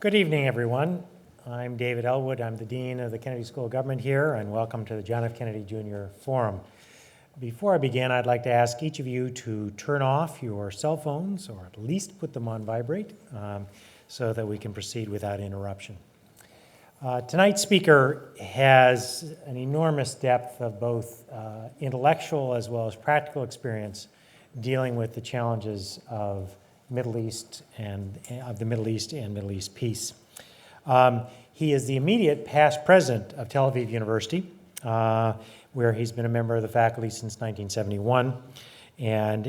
Good evening, everyone. I'm David Elwood. I'm the Dean of the Kennedy School of Government here, and welcome to the John F. Kennedy Jr. Forum. Before I begin, I'd like to ask each of you to turn off your cell phones, or at least put them on vibrate, so that we can proceed without interruption. Tonight's speaker has an enormous depth of both intellectual as well as practical experience dealing with the challenges of the Middle East and Middle East peace. He is the immediate past president of Tel Aviv University, where he's been a member of the faculty since 1971, and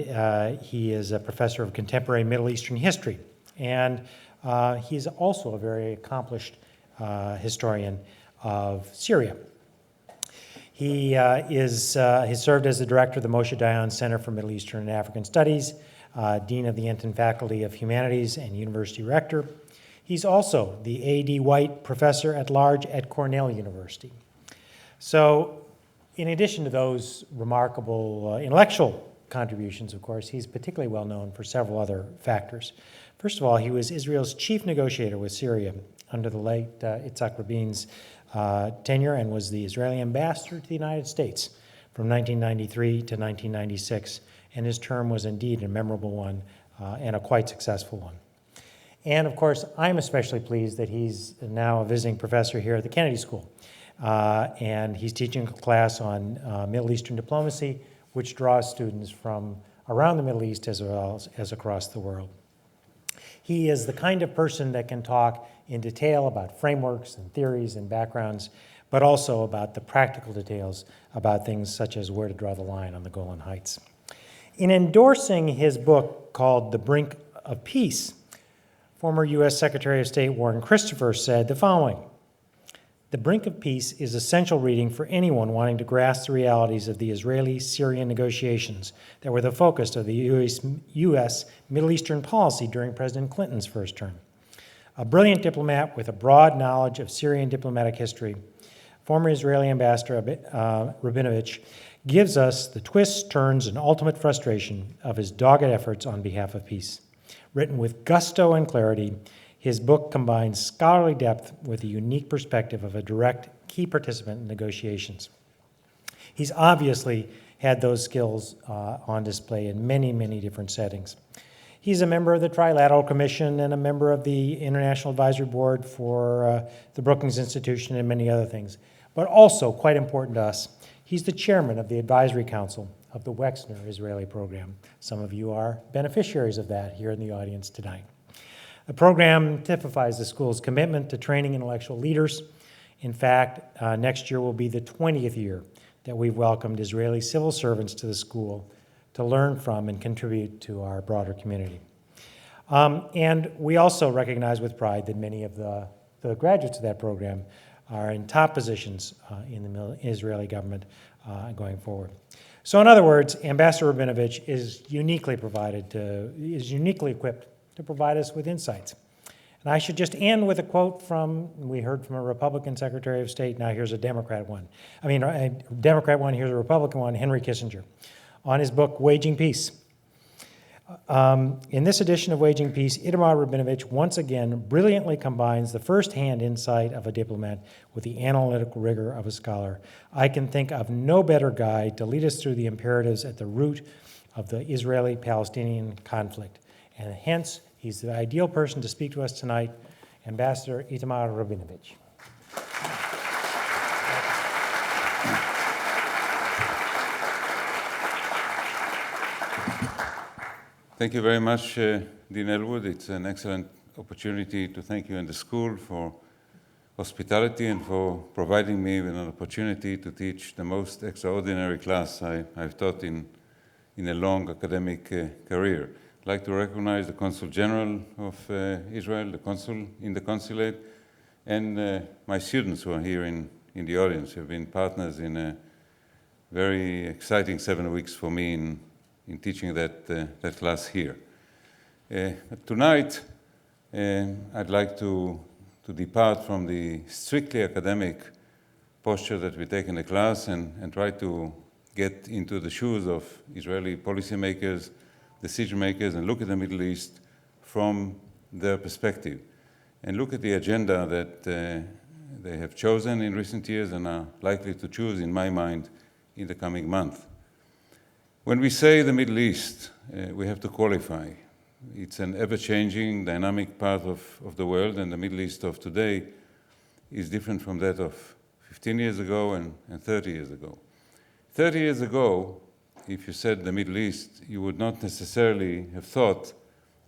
he is a professor of contemporary Middle Eastern history. And he's also a very accomplished historian of Syria. He has served as the director of the Moshe Dayan Center for Middle Eastern and African Studies, Dean of the Enton Faculty of Humanities, and University Rector. He's also the A.D. White Professor at Large at Cornell University. So, in addition to those remarkable intellectual contributions, of course, he's particularly well known for several other factors. First of all, he was Israel's chief negotiator with Syria under the late Yitzhak Rabin's tenure, and was the Israeli ambassador to the United States from 1993 to 1996. And his term was indeed a memorable one and a quite successful one. And of course, I'm especially pleased that he's now a visiting professor here at the Kennedy School. And he's teaching a class on Middle Eastern diplomacy, which draws students from around the Middle East as well as across the world. He is the kind of person that can talk in detail about frameworks and theories and backgrounds, but also about the practical details about things such as where to draw the line on the Golan Heights. In endorsing his book called The Brink of Peace, former U.S. Secretary of State Warren Christopher said the following: "The Brink of Peace is essential reading for anyone wanting to grasp the realities of the Israeli-Syrian negotiations that were the focus of the U.S. Middle Eastern policy during President Clinton's first term. A brilliant diplomat with a broad knowledge of Syrian diplomatic history, former Israeli Ambassador Rabinovich gives us the twists, turns, and ultimate frustration of his dogged efforts on behalf of peace. Written with gusto and clarity, his book combines scholarly depth with a unique perspective of a direct key participant in negotiations." He's obviously had those skills on display in many, many different settings. He's a member of the Trilateral Commission and a member of the International Advisory Board for the Brookings Institution and many other things. But also, quite important to us, he's the chairman of the Advisory Council of the Wexner Israeli Program. Some of you are beneficiaries of that here in the audience tonight. The program typifies the school's commitment to training intellectual leaders. In fact, next year will be the 20th year that we've welcomed Israeli civil servants to the school to learn from and contribute to our broader community. And we also recognize with pride that many of the graduates of that program are in top positions in the Israeli government going forward. So in other words, Ambassador Rabinovich is uniquely equipped to provide us with insights. And I should just end with a quote we heard from a Republican Secretary of State, now here's a Democrat one. A Democrat one, here's a Republican one, Henry Kissinger, on his book, Waging Peace. In this edition of Waging Peace, Itamar Rabinovich once again brilliantly combines the first-hand insight of a diplomat with the analytical rigor of a scholar. I can think of no better guide to lead us through the imperatives at the root of the Israeli-Palestinian conflict. And hence, he's the ideal person to speak to us tonight, Ambassador Itamar Rabinovich. Thank you very much, Dean Elwood. It's an excellent opportunity to thank you and the school for hospitality and for providing me with an opportunity to teach the most extraordinary class I've taught in a long academic career. I'd like to recognize the Consul General of Israel, the Consul in the Consulate, and my students who are here in the audience, who have been partners in a very exciting 7 weeks for me in teaching that class here. Tonight, I'd like to depart from the strictly academic posture that we take in the class and try to get into the shoes of Israeli policymakers, decision makers, and look at the Middle East from their perspective. and look at the agenda that they have chosen in recent years and are likely to choose, in my mind, in the coming month. When we say the Middle East, we have to qualify. It's an ever-changing, dynamic part of the world, and the Middle East of today is different from that of 15 years ago and 30 years ago. 30 years ago, if you said the Middle East, you would not necessarily have thought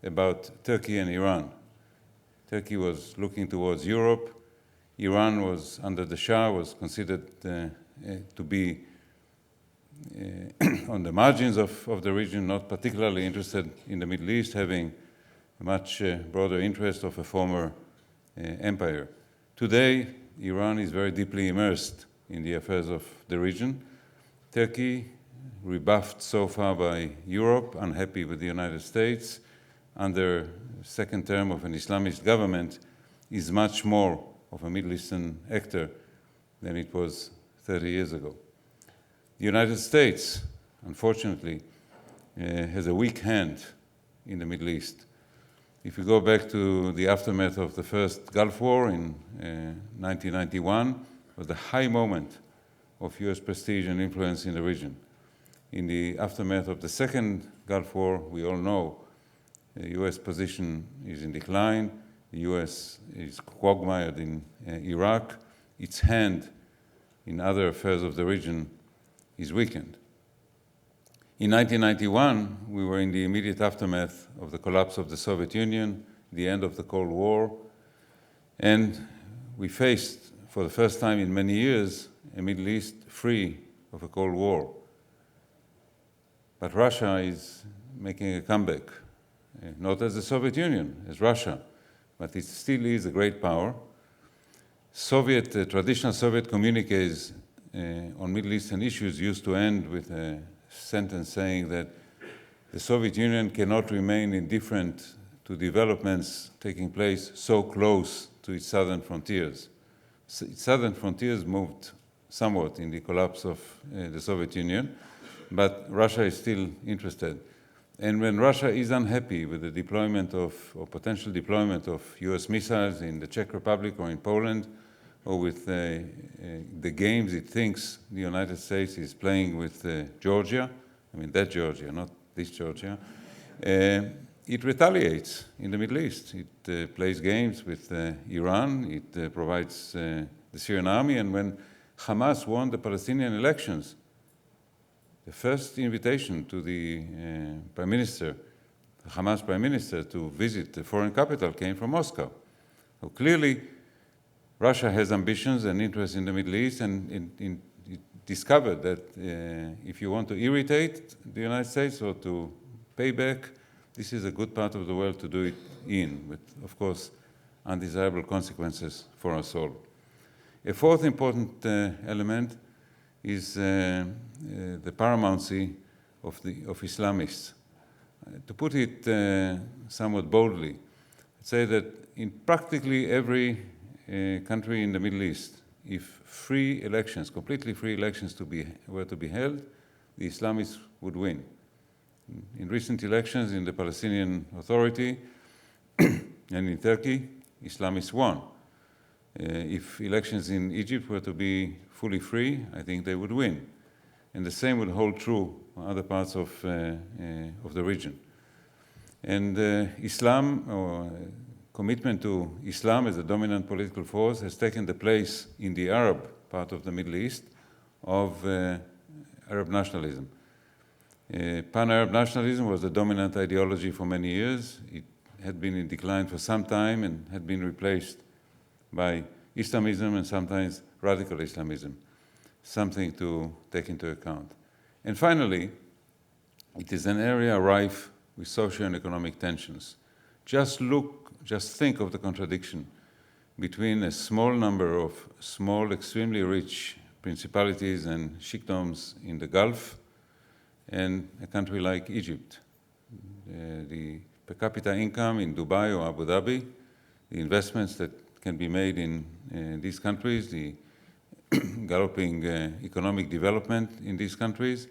about Turkey and Iran. Turkey was looking towards Europe. Iran was, under the Shah, was considered to be on the margins of the region, not particularly interested in the Middle East, having a much broader interest of a former empire. Today, Iran is very deeply immersed in the affairs of the region. Turkey, rebuffed so far by Europe, unhappy with the United States, under second term of an Islamist government, is much more of a Middle Eastern actor than it was 30 years ago. The United States, unfortunately, has a weak hand in the Middle East. If you go back to the aftermath of the first Gulf War in 1991, was the high moment of US prestige and influence in the region. In the aftermath of the second Gulf War, we all know the US position is in decline. The US is quagmired in Iraq. Its hand in other affairs of the region is weakened. In 1991, we were in the immediate aftermath of the collapse of the Soviet Union, the end of the Cold War, and we faced, for the first time in many years, a Middle East free of a Cold War. But Russia is making a comeback, not as the Soviet Union, as Russia, but it still is a great power. Traditional Soviet communiques on Middle Eastern issues used to end with a sentence saying that the Soviet Union cannot remain indifferent to developments taking place so close to its southern frontiers. Its southern frontiers moved somewhat in the collapse of the Soviet Union, but Russia is still interested. And when Russia is unhappy with the deployment of, or potential deployment of US missiles in the Czech Republic or in Poland, or with the games it thinks the United States is playing with Georgia, I mean that Georgia, not this Georgia, it retaliates in the Middle East. It plays games with Iran, it provides the Syrian army, and when Hamas won the Palestinian elections, the first invitation to the Prime Minister, the Hamas Prime Minister, to visit the foreign capital came from Moscow. So clearly, Russia has ambitions and interests in the Middle East, and it discovered that if you want to irritate the United States or to pay back, this is a good part of the world to do it in, with, of course, undesirable consequences for us all. A fourth important element is the paramountcy of Islamists. To put it somewhat boldly, I'd say that in practically every country in the Middle East, if free elections, completely free elections were to be held, the Islamists would win. In recent elections in the Palestinian Authority and in Turkey, Islamists won. If elections in Egypt were to be fully free, I think they would win. And the same would hold true for other parts of the region. And Islam, or commitment to Islam as a dominant political force, has taken the place in the Arab part of the Middle East of Arab nationalism. Pan-Arab nationalism was the dominant ideology for many years. It had been in decline for some time and had been replaced by Islamism and sometimes radical Islamism, something to take into account. And finally, it is an area rife with social and economic tensions. Just think of the contradiction between a small number of small, extremely rich principalities and sheikdoms in the Gulf and a country like Egypt. The per capita income in Dubai or Abu Dhabi, the investments that can be made in these countries, the galloping economic development in these countries,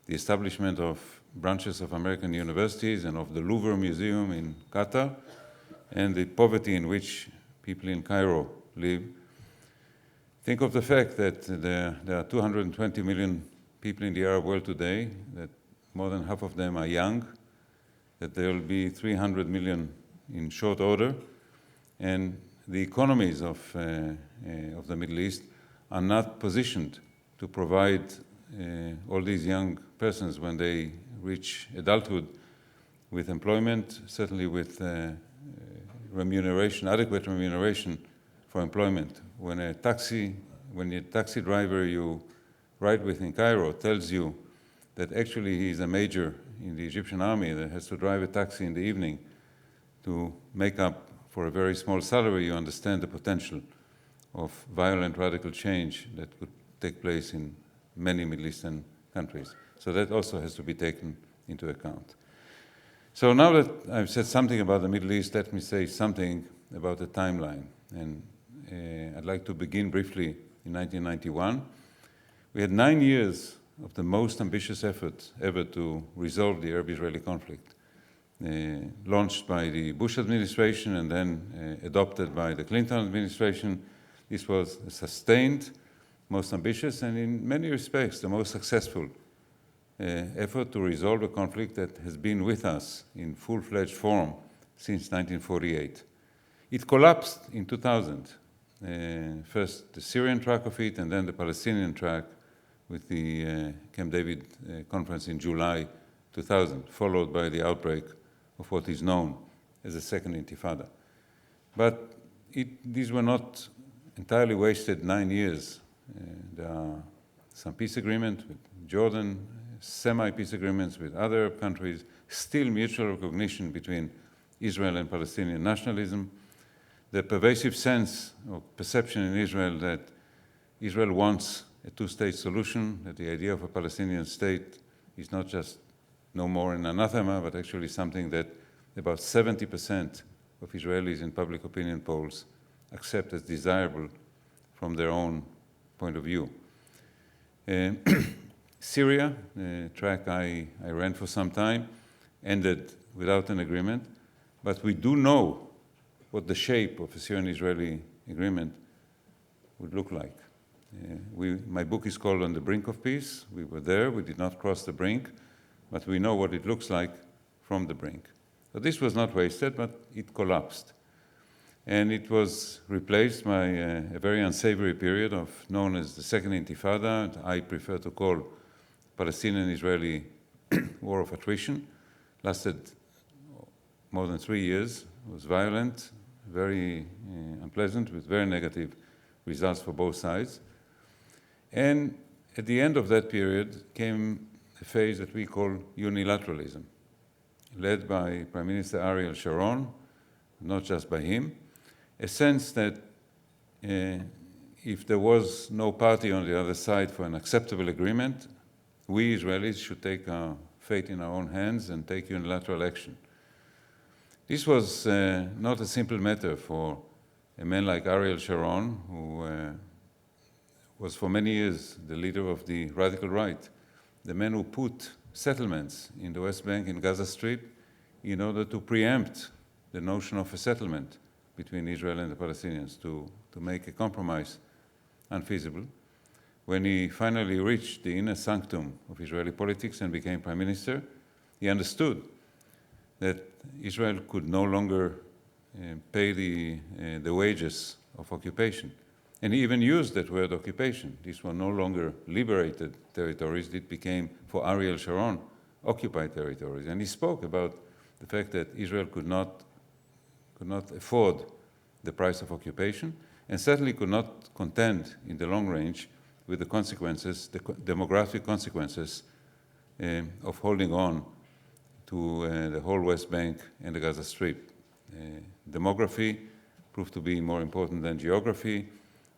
the establishment of branches of American universities and of the Louvre Museum in Qatar, and the poverty in which people in Cairo live, think of the fact that there are 220 million people in the Arab world today, that more than half of them are young, that there will be 300 million in short order, and the economies of the Middle East are not positioned to provide all these young persons when they reach adulthood with employment, certainly with remuneration, adequate remuneration for employment. When a taxi driver you ride with in Cairo tells you that actually he's a major in the Egyptian army that has to drive a taxi in the evening to make up for a very small salary, you understand the potential of violent radical change that could take place in many Middle Eastern countries. So that also has to be taken into account. So now that I've said something about the Middle East, let me say something about the timeline. And I'd like to begin briefly in 1991. We had 9 years of the most ambitious effort ever to resolve the Arab-Israeli conflict, launched by the Bush administration and then adopted by the Clinton administration. This was a sustained, most ambitious, and in many respects the most successful effort to resolve a conflict that has been with us in full-fledged form since 1948. It collapsed in 2000. First the Syrian track of it, and then the Palestinian track with the Camp David conference in July 2000, followed by the outbreak of what is known as the Second Intifada. But these were not entirely wasted 9 years. There are some peace agreements with Jordan, semi-peace agreements with other countries, still mutual recognition between Israel and Palestinian nationalism, the pervasive sense or perception in Israel that Israel wants a two-state solution, that the idea of a Palestinian state is not just no more an anathema, but actually something that about 70% of Israelis in public opinion polls accept as desirable from their own point of view. Syria, the track I ran for some time, ended without an agreement, but we do know what the shape of a Syrian-Israeli agreement would look like. My book is called On the Brink of Peace. We were there, we did not cross the brink, but we know what it looks like from the brink. So this was not wasted, but it collapsed. And it was replaced by a very unsavory period known as the Second Intifada. I prefer to call Palestinian-Israeli war of attrition. Lasted more than 3 years. It was violent, very unpleasant, with very negative results for both sides. And at the end of that period came a phase that we call unilateralism, led by Prime Minister Ariel Sharon, not just by him, a sense that if there was no party on the other side for an acceptable agreement, we Israelis should take our fate in our own hands and take unilateral action. This was not a simple matter for a man like Ariel Sharon, who was for many years the leader of the radical right, the man who put settlements in the West Bank and Gaza Strip in order to preempt the notion of a settlement between Israel and the Palestinians, to make a compromise unfeasible. When he finally reached the inner sanctum of Israeli politics and became prime minister, he understood that Israel could no longer pay the wages of occupation. And he even used that word occupation. These were no longer liberated territories. It became, for Ariel Sharon, occupied territories. And he spoke about the fact that Israel could not afford the price of occupation, and certainly could not contend in the long range with the consequences, the demographic consequences of holding on to the whole West Bank and the Gaza Strip. Demography proved to be more important than geography,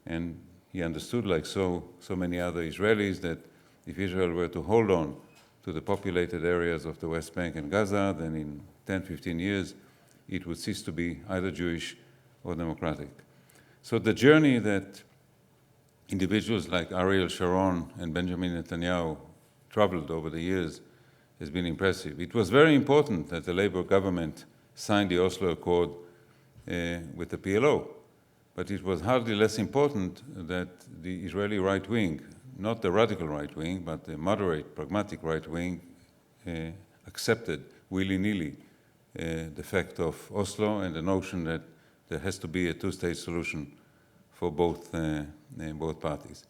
and he understood, like so many other Israelis, that if Israel were to hold on to the populated areas of the West Bank and Gaza, then in 10, 15 years, it would cease to be either Jewish or democratic. So the journey that individuals like Ariel Sharon and Benjamin Netanyahu traveled over the years has been impressive. It was very important that the Labour government signed the Oslo Accord with the PLO, but it was hardly less important that the Israeli right wing, not the radical right wing, but the moderate, pragmatic right wing, accepted willy-nilly the fact of Oslo and the notion that there has to be a two-state solution for both parties.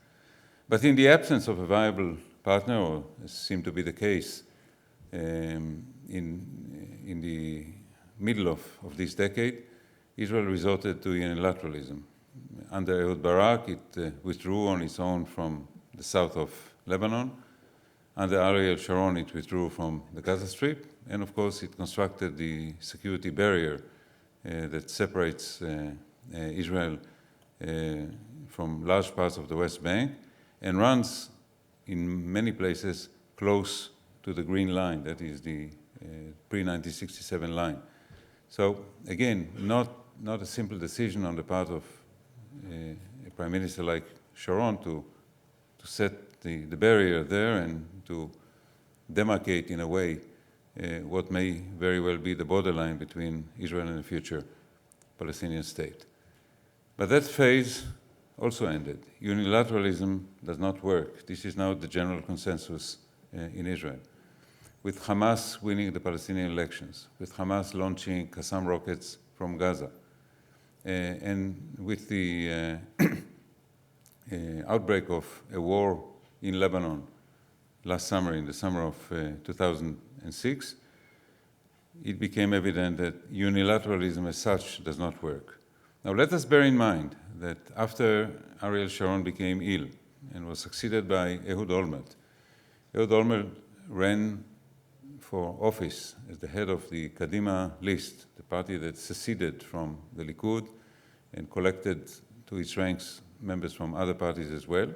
But in the absence of a viable partner, or as seemed to be the case in the middle of this decade, Israel resorted to unilateralism. Under Ehud Barak, it withdrew on its own from the south of Lebanon. Under Ariel Sharon, it withdrew from the Gaza Strip. And of course, it constructed the security barrier that separates Israel from large parts of the West Bank and runs in many places close to the Green Line, that is the pre-1967 line. So again, not a simple decision on the part of a prime minister like Sharon to set the barrier there and to demarcate in a way what may very well be the borderline between Israel and a future Palestinian state. But that phase also ended. Unilateralism does not work. This is now the general consensus in Israel. With Hamas winning the Palestinian elections, with Hamas launching Qassam rockets from Gaza, and with the outbreak of a war in Lebanon last summer, in the summer of 2006, it became evident that unilateralism as such does not work. Now let us bear in mind that after Ariel Sharon became ill and was succeeded by Ehud Olmert, Ehud Olmert ran for office as the head of the Kadima list, the party that seceded from the Likud and collected to its ranks members from other parties as well,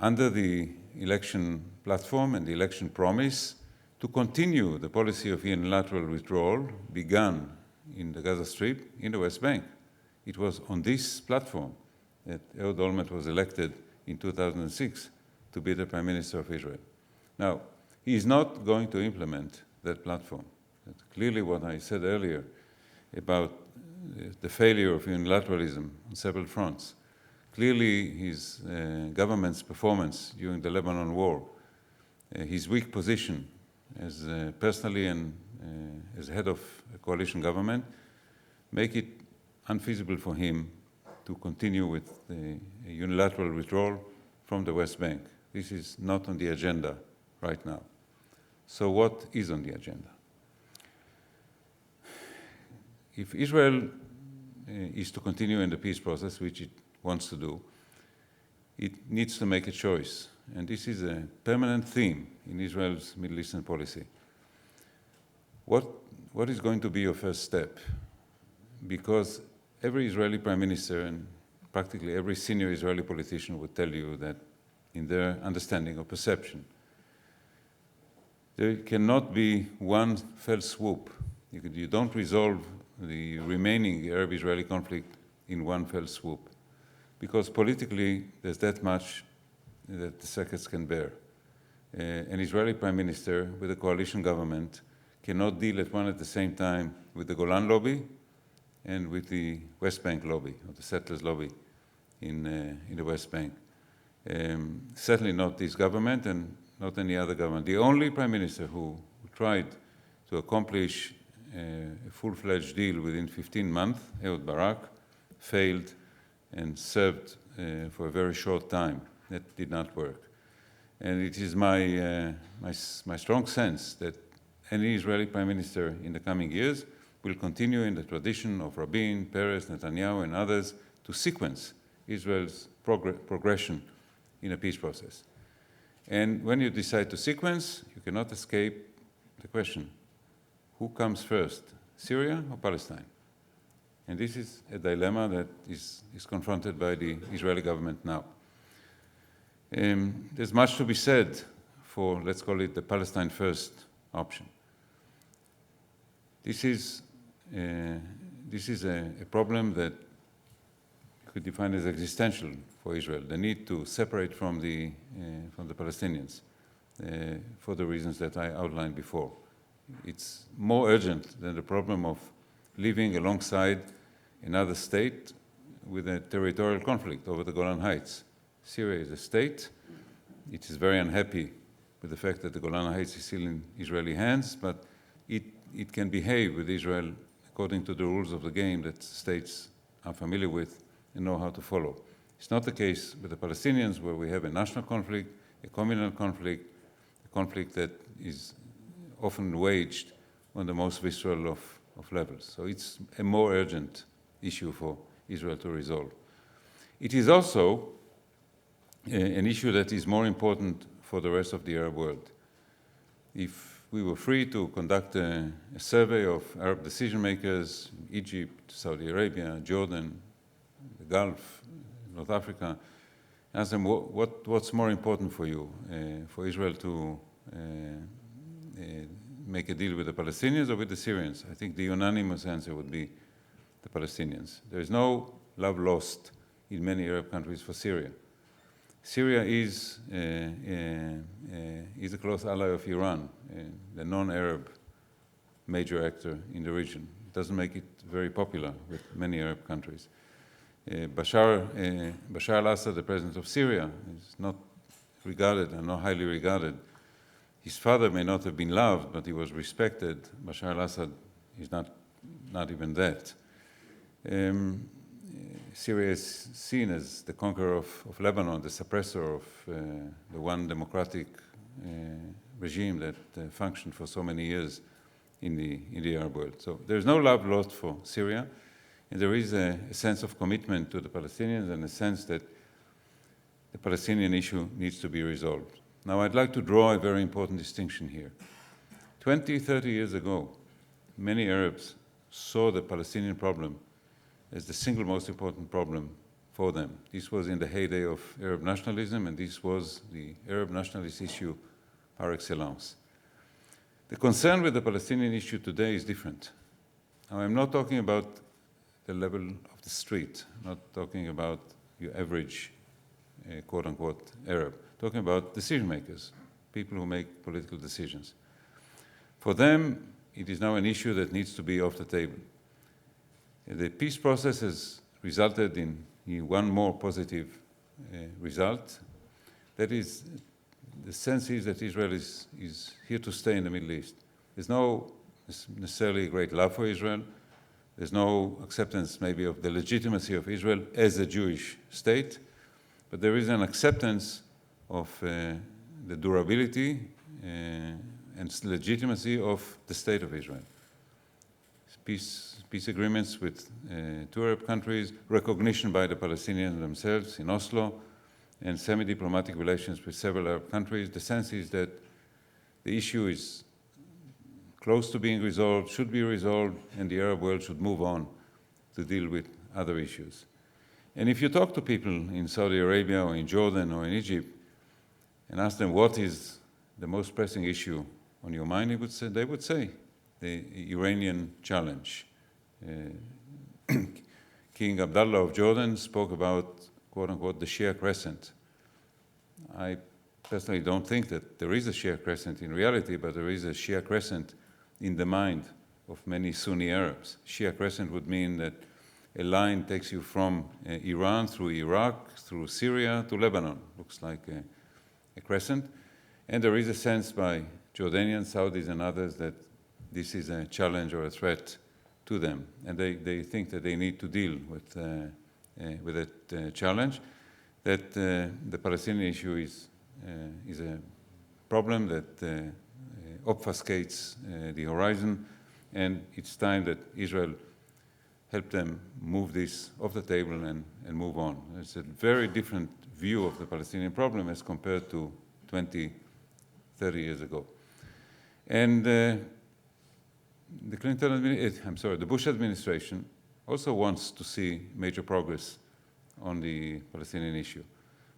under the election platform and the election promise to continue the policy of unilateral withdrawal begun in the Gaza Strip in the West Bank. It was on this platform that Ehud Olmert was elected in 2006 to be the Prime Minister of Israel. Now, he is not going to implement that platform. That's clearly what I said earlier about the failure of unilateralism on several fronts. Clearly, his government's performance during the Lebanon war, his weak position as personally and as head of a coalition government, make it unfeasible for him to continue with the unilateral withdrawal from the West Bank. This is not on the agenda right now. So what is on the agenda? If Israel is to continue in the peace process, which it wants to do, it needs to make a choice. And this is a permanent theme in Israel's Middle Eastern policy. What is going to be your first step? Because every Israeli prime minister and practically every senior Israeli politician would tell you that in their understanding or perception, there cannot be one fell swoop. You don't resolve the remaining Arab-Israeli conflict in one fell swoop, because politically there's that much that the circuits can bear. An Israeli prime minister with a coalition government cannot deal at the same time with the Golan lobby and with the West Bank lobby, or the settlers lobby in the West Bank. Certainly not this government and not any other government. The only prime minister who tried to accomplish a full-fledged deal within 15 months, Ehud Barak, failed and served for a very short time. That did not work. And it is my strong sense that any Israeli prime minister in the coming years will continue in the tradition of Rabin, Peres, Netanyahu, and others to sequence Israel's progression in a peace process. And when you decide to sequence, you cannot escape the question, who comes first, Syria or Palestine? And this is a dilemma that is confronted by the Israeli government now. There's much to be said for, let's call it, the Palestine first option. This is a problem that you could define as existential for Israel, the need to separate from the Palestinians for the reasons that I outlined before. It's more urgent than the problem of living alongside another state with a territorial conflict over the Golan Heights. Syria is a state. It is very unhappy with the fact that the Golan Heights is still in Israeli hands, but it can behave with Israel according to the rules of the game that states are familiar with and know how to follow. It's not the case with the Palestinians, where we have a national conflict, a communal conflict, a conflict that is often waged on the most visceral of levels. So it's a more urgent issue for Israel to resolve. It is also an issue that is more important for the rest of the Arab world. If we were free to conduct a survey of Arab decision makers, Egypt, Saudi Arabia, Jordan, the Gulf, North Africa, ask them what's more important for you, for Israel to make a deal with the Palestinians or with the Syrians? I think the unanimous answer would be the Palestinians. There is no love lost in many Arab countries for Syria. Syria is a close ally of Iran, the non-Arab major actor in the region. It doesn't make it very popular with many Arab countries. Bashar al-Assad, the president of Syria, is not regarded and not highly regarded. His father may not have been loved, but he was respected. Bashar al-Assad is not even that. Syria is seen as the conqueror of Lebanon, the suppressor of the one democratic regime that functioned for so many years in the Arab world. So there's no love lost for Syria, and there is a sense of commitment to the Palestinians and a sense that the Palestinian issue needs to be resolved. Now, I'd like to draw a very important distinction here. 20, 30 years ago, many Arabs saw the Palestinian problem as the single most important problem for them. This was in the heyday of Arab nationalism, and this was the Arab nationalist issue par excellence. The concern with the Palestinian issue today is different. Now, I'm not talking about the level of the street, not talking about your average, quote-unquote, Arab, talking about decision makers, people who make political decisions. For them, it is now an issue that needs to be off the table. The peace process has resulted in one more positive result. That is, the sense is that Israel is here to stay in the Middle East. There's no necessarily great love for Israel. There's no acceptance maybe of the legitimacy of Israel as a Jewish state, but there is an acceptance of the durability and legitimacy of the state of Israel. Peace agreements with 2 Arab countries, recognition by the Palestinians themselves in Oslo, and semi-diplomatic relations with several Arab countries. The sense is that the issue is close to being resolved, should be resolved, and the Arab world should move on to deal with other issues. And if you talk to people in Saudi Arabia or in Jordan or in Egypt and ask them what is the most pressing issue on your mind, they would say the Iranian challenge. King Abdullah of Jordan spoke about, quote-unquote, the Shia crescent. I personally don't think that there is a Shia crescent in reality, but there is a Shia crescent in the mind of many Sunni Arabs. Shia crescent would mean that a line takes you from Iran through Iraq, through Syria to Lebanon. Looks like a crescent. And there is a sense by Jordanians, Saudis, and others that this is a challenge or a threat to them. And they think that they need to deal with that challenge, that the Palestinian issue is a problem that obfuscates the horizon, and it's time that Israel help them move this off the table and move on. It's a very different view of the Palestinian problem as compared to 20, 30 years ago. And the Bush administration also wants to see major progress on the Palestinian issue.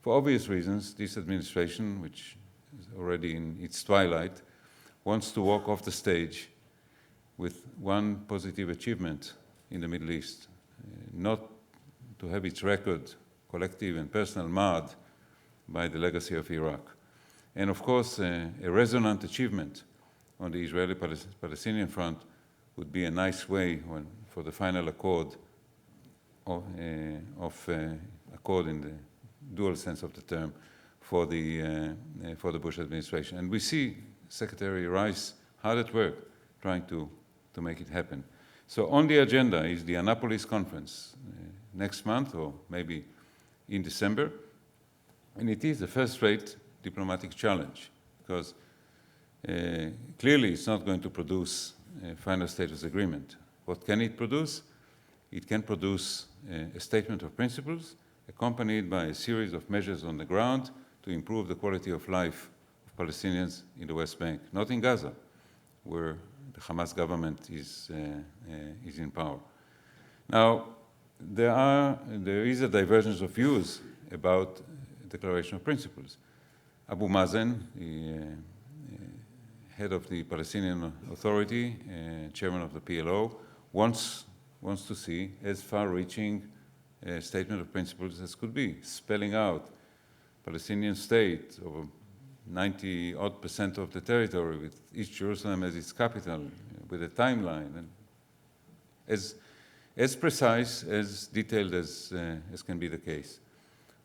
For obvious reasons, this administration, which is already in its twilight, wants to walk off the stage with one positive achievement in the Middle East, not to have its record, collective and personal, marred by the legacy of Iraq. And of course, a resonant achievement on the Israeli-Palestinian front would be a nice way for the final accord accord in the dual sense of the term for the Bush administration. And we see Secretary Rice hard at work trying to make it happen. So on the agenda is the Annapolis conference next month, or maybe in December. And it is a first-rate diplomatic challenge, because clearly it's not going to produce a final status agreement. What can it produce? It can produce a statement of principles accompanied by a series of measures on the ground to improve the quality of life of Palestinians in the West Bank, not in Gaza, where the Hamas government is in power. Now, there is a divergence of views about declaration of principles. Abu Mazen, the head of the Palestinian Authority, chairman of the PLO, wants to see as far-reaching a statement of principles as could be, spelling out Palestinian state over 90-odd% of the territory, with East Jerusalem as its capital, with a timeline, and as precise, as detailed as can be the case.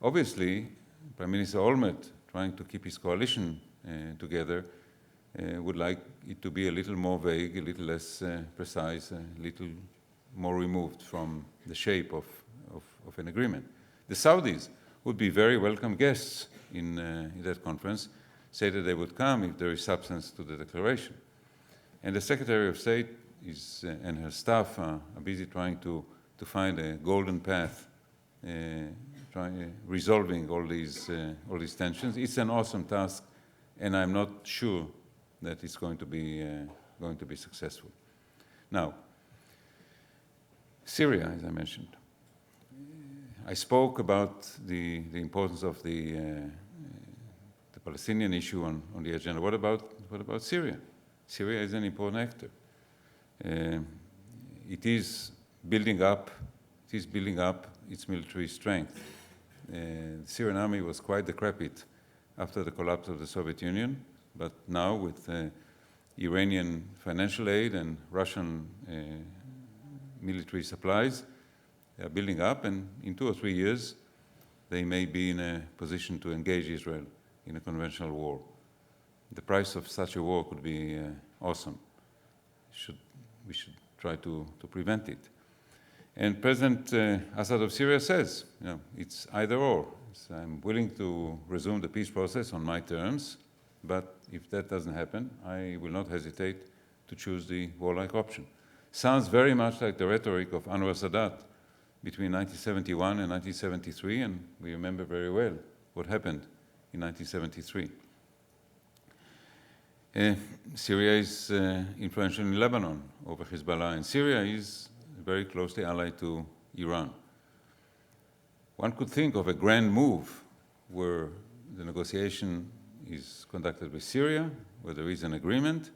Obviously, Prime Minister Olmert, trying to keep his coalition together, would like it to be a little more vague, a little less precise, a little more removed from the shape of an agreement. The Saudis would be very welcome guests in that conference, say that they would come if there is substance to the declaration. And the Secretary of State and her staff are busy trying to find a golden path, resolving all these tensions. It's an awesome task, and I'm not sure that it's going to be successful. Now, Syria, as I mentioned. I spoke about the importance of the Palestinian issue on the agenda. What about Syria? Syria is an important actor. It is building up its military strength. The Syrian army was quite decrepit after the collapse of the Soviet Union, but now with Iranian financial aid and Russian military supplies, they are building up, and in 2 or 3 years, they may be in a position to engage Israel in a conventional war. The price of such a war could be awesome. We should try to prevent it. And President Assad of Syria says, it's either or. So I'm willing to resume the peace process on my terms, but if that doesn't happen, I will not hesitate to choose the warlike option. Sounds very much like the rhetoric of Anwar Sadat between 1971 and 1973, and we remember very well what happened in 1973. Syria is influential in Lebanon over Hezbollah, and Syria is very closely allied to Iran. One could think of a grand move where the negotiation is conducted with Syria, where there is an agreement,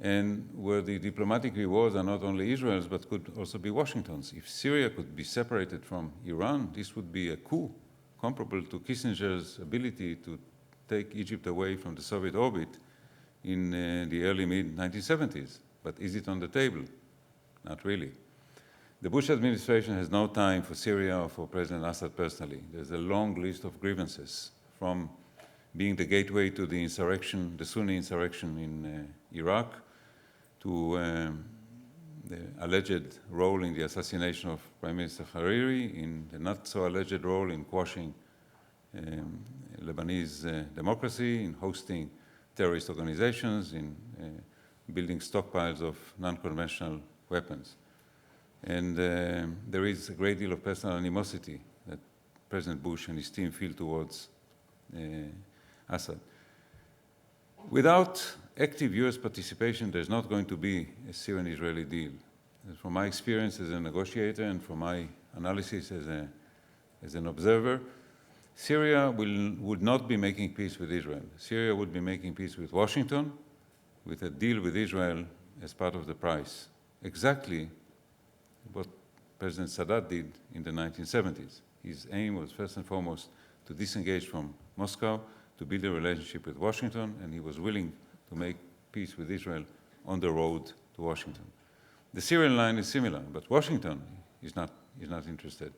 and where the diplomatic rewards are not only Israel's, but could also be Washington's. If Syria could be separated from Iran, this would be a coup comparable to Kissinger's ability to take Egypt away from the Soviet orbit in the early mid-1970s. But is it on the table? Not really. The Bush administration has no time for Syria or for President Assad personally. There's a long list of grievances, from being the gateway to the insurrection, the Sunni insurrection in Iraq, to the alleged role in the assassination of Prime Minister Hariri, in the not-so-alleged role in quashing Lebanese democracy, in hosting terrorist organizations, in building stockpiles of non-conventional weapons. And there is a great deal of personal animosity that President Bush and his team feel towards Assad. Without active US participation, there's not going to be a Syrian-Israeli deal. And from my experience as a negotiator and from my analysis as an observer, Syria would not be making peace with Israel. Syria would be making peace with Washington, with a deal with Israel as part of the price. Exactly what President Sadat did in the 1970s. His aim was first and foremost to disengage from Moscow, to build a relationship with Washington, and he was willing to make peace with Israel on the road to Washington. The Syrian line is similar, but Washington is not is not interested.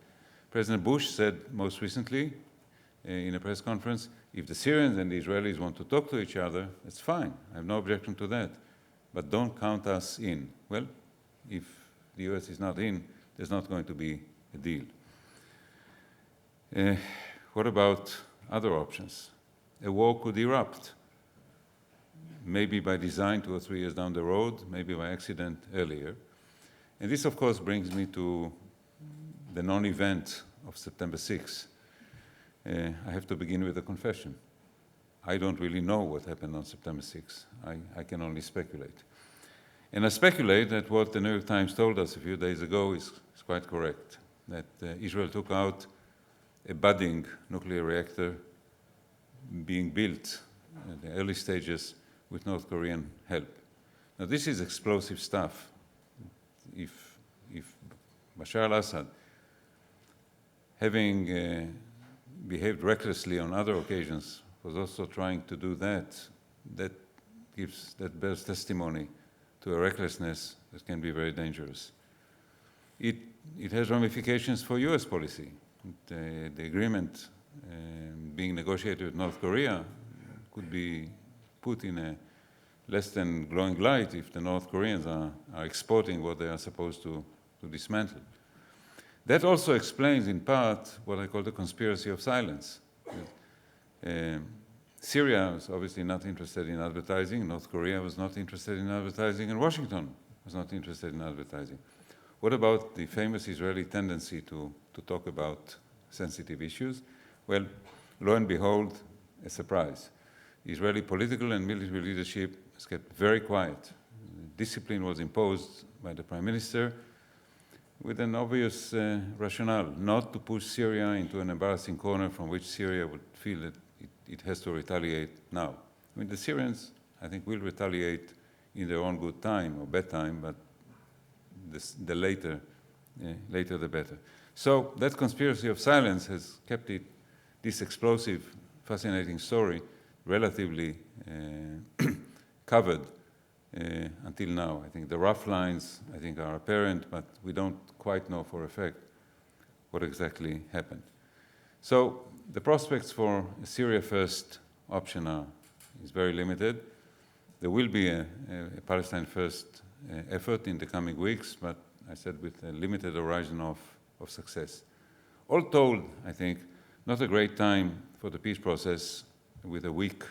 President Bush said most recently in a press conference, if the Syrians and the Israelis want to talk to each other, it's fine. I have no objection to that. But don't count us in. Well, if the US is not in, there's not going to be a deal. What about other options? A war could erupt, maybe by design 2 or 3 years down the road, maybe by accident earlier. And this, of course, brings me to the non-event of September 6th. I have to begin with a confession. I don't really know what happened on September 6th. I can only speculate. And I speculate that what the New York Times told us a few days ago is quite correct, that Israel took out a budding nuclear reactor being built at the early stages with North Korean help. Now, this is explosive stuff. If Bashar al-Assad, having behaved recklessly on other occasions, was also trying to do that, that bears testimony to a recklessness that can be very dangerous. It has ramifications for US policy. The agreement being negotiated with North Korea could be put in a less than glowing light if the North Koreans are exporting what they are supposed to dismantle. That also explains, in part, what I call the conspiracy of silence. Syria was obviously not interested in advertising, North Korea was not interested in advertising, and Washington was not interested in advertising. What about the famous Israeli tendency to talk about sensitive issues? Well, lo and behold, a surprise. Israeli political and military leadership has kept very quiet. Discipline was imposed by the Prime Minister with an obvious rationale, not to push Syria into an embarrassing corner from which Syria would feel that it has to retaliate now. I mean, the Syrians, I think, will retaliate in their own good time or bad time, but the later the better. So that conspiracy of silence has kept this explosive, fascinating story relatively covered until now. I think the rough lines, I think, are apparent, but we don't quite know for a fact what exactly happened. So the prospects for a Syria first option is very limited. There will be a Palestine first effort in the coming weeks, but I said with a limited horizon of success. All told, I think, not a great time for the peace process with a weak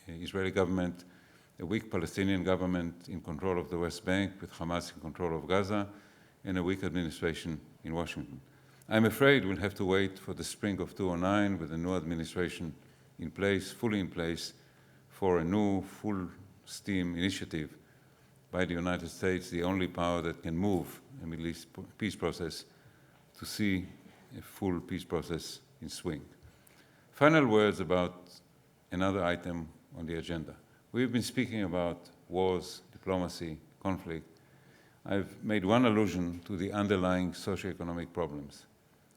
Israeli government, a weak Palestinian government in control of the West Bank with Hamas in control of Gaza, and a weak administration in Washington. I'm afraid we'll have to wait for the spring of 2009 with a new administration in place, fully in place, for a new full-steam initiative by the United States, the only power that can move a Middle East peace process, to see a full peace process in swing. Final words about another item on the agenda. We've been speaking about wars, diplomacy, conflict. I've made one allusion to the underlying socio-economic problems,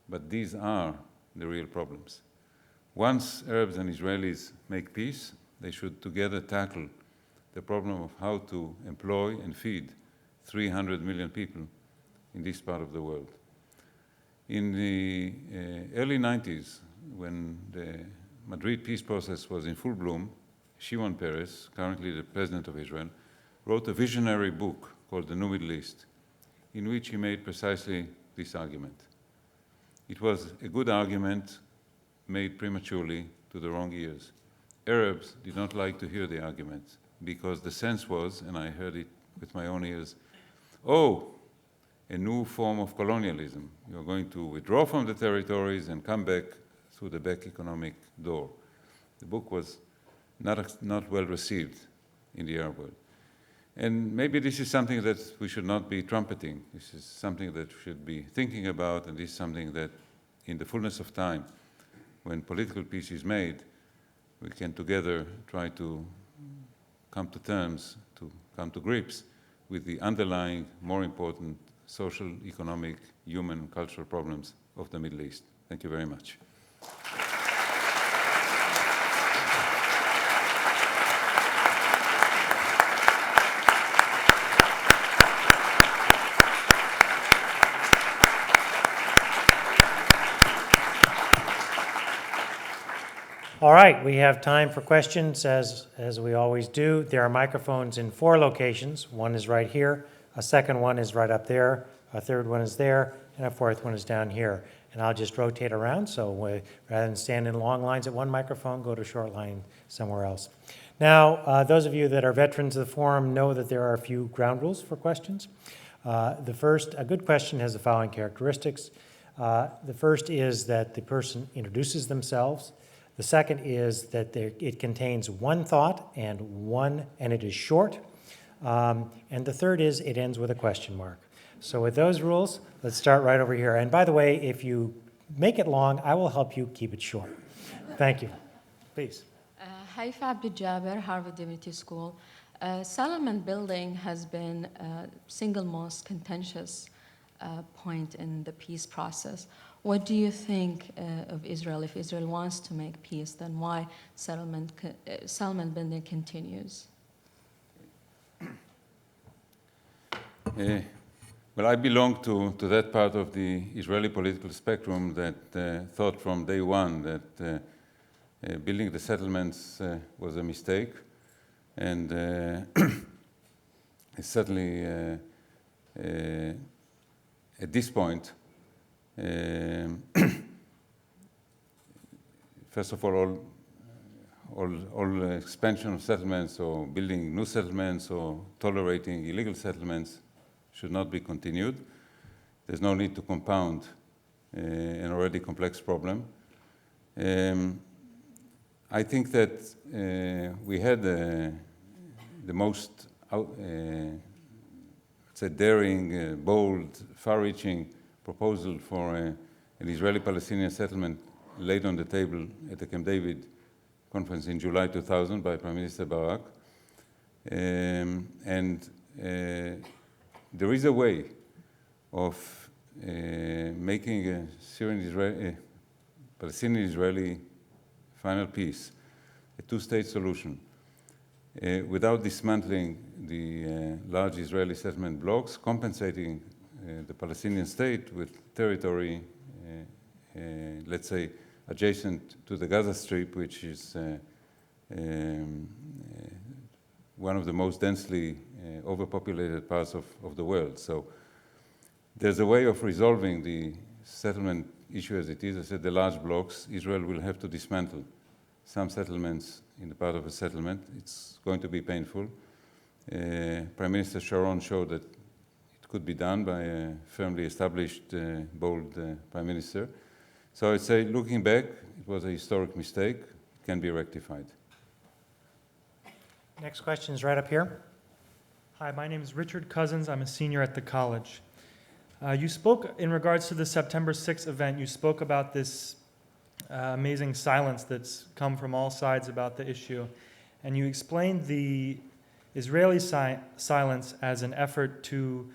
but these are the real problems. Once Arabs and Israelis make peace, they should together tackle the problem of how to employ and feed 300 million people in this part of the world. In the early 90s, when the Madrid peace process was in full bloom, Shimon Peres, currently the president of Israel, wrote a visionary book called The New Middle East, in which he made precisely this argument. It was a good argument made prematurely to the wrong ears. Arabs did not like to hear the argument because the sense was, and I heard it with my own ears, oh, a new form of colonialism. You're going to withdraw from the territories and come back through the back economic door. The book was not well received in the Arab world. And maybe this is something that we should not be trumpeting. This is something that we should be thinking about, and this is something that in the fullness of time, when political peace is made, we can together try to come to terms, to come to grips with the underlying, more important social, economic, human, and cultural problems of the Middle East. Thank you very much. All right, we have time for questions as we always do. There are microphones in 4 locations. One is right here, a second one is right up there, a third one is there, and a fourth one is down here. And I'll just rotate around, so rather than stand in long lines at one microphone, go to a short line somewhere else. Now, those of you that are veterans of the forum know that there are a few ground rules for questions. The first, a good question has the following characteristics. The first is that the person introduces themselves. The second is that it contains one thought and it is short. And the third is it ends with a question mark. So with those rules, let's start right over here. And by the way, if you make it long, I will help you keep it short. Thank you. Please. Haifa Abdul Jaber, Harvard Divinity School. Settlement building has been a single most contentious point in the peace process. What do you think of Israel? If Israel wants to make peace, then why settlement building continues? Well, I belong to that part of the Israeli political spectrum that thought from day one that building the settlements was a mistake. And certainly at this point, first of all expansion of settlements or building new settlements or tolerating illegal settlements should not be continued. There's no need to compound an already complex problem. I think that we had the most daring, bold, far-reaching proposal for an Israeli-Palestinian settlement laid on the table at the Camp David conference in July 2000 by Prime Minister Barak. There is a way of making a Palestinian-Israeli final peace, a two-state solution, without dismantling the large Israeli settlement blocks, compensating the Palestinian state with territory, let's say, adjacent to the Gaza Strip, which is one of the most densely overpopulated parts of the world. So there's a way of resolving the settlement issue as it is. I said the large blocks, Israel will have to dismantle some settlements in the part of a settlement. It's going to be painful. Prime Minister Sharon showed that it could be done by a firmly established, bold Prime Minister. So I'd say, looking back, it was a historic mistake. It can be rectified. Next question is right up here. Hi, my name is Richard Cousins. I'm a senior at the college. You spoke, in regards to the September 6th event, you spoke about this amazing silence that's come from all sides about the issue. And you explained the Israeli silence as an effort to